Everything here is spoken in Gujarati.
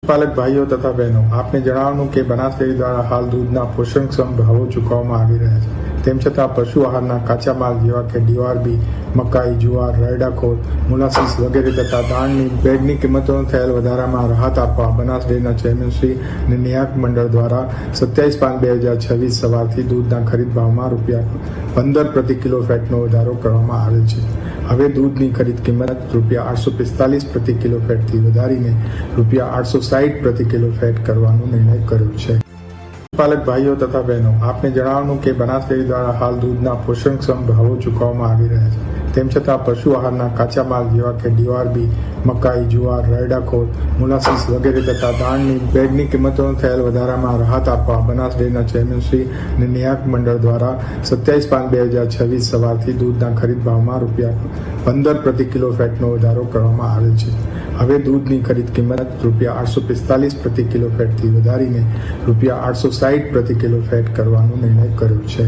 પાલક ભાઈઓ તથા બહેનો, આપને જણાવવાનું કે બનાસ ડેરી દ્વારા હાલ દૂધના પોષણક્ષમ ભાવો ચૂકવવામાં આવી રહ્યા છે. તેમ છતાં પશુ આહારના કાચા માલ જેવા કે ડીઆરબી, મકાઈ, જુવાર, રાયડાખોર, મોલાસીસ વગેરે તથા દાણની બેગની કિંમતોનો થયેલ વધારામાં રાહત આપવા બનાસ ડેરીના ચેરમેન શ્રી અને નિયામક મંડળ દ્વારા 27/5/2026 સવારથી દૂધના ખરીદ ભાવમાં ₹15 પ્રતિ કિલો ફેટનો વધારો કરવામાં આવેલ છે. હવે દૂધની ખરીદ કિંમત ₹845 પ્રતિ કિલો ફેટથી વધારીને ₹860 પ્રતિ કિલો ફેટ કરવાનો નિર્ણય કર્યો છે. પાલક ભાઈઓ તથા બહેનો, આપને જણાવવાનું કે બનાસ ડેરી દ્વારા હાલ દૂધના પોષણક્ષમ ભાવો ચૂકવવામાં આવી રહ્યા છે. તેમ છતાં પશુ આહારના કાચા માલ જેવા કે ડીઆરબી, મકાઈ, જુવાર, રાયડાખોર, મોલાસીસ વગેરે તથા દાણની બેગની કિંમતોનો થયેલ વધારામાં રાહત આપવા બનાસ ડેરીના ચેરમેન શ્રી અને નિયામક મંડળ દ્વારા 27/5/2026 સવારથી દૂધના ખરીદ ભાવમાં ₹15 પ્રતિ કિલો ફેટનો વધારો કરવામાં આવેલ છે. હવે દૂધની ખરીદ કિંમત ₹845 પ્રતિ કિલો ફેટથી વધારીને ₹860 પ્રતિ કિલો ફેટ કરવાનો નિર્ણય કર્યો છે.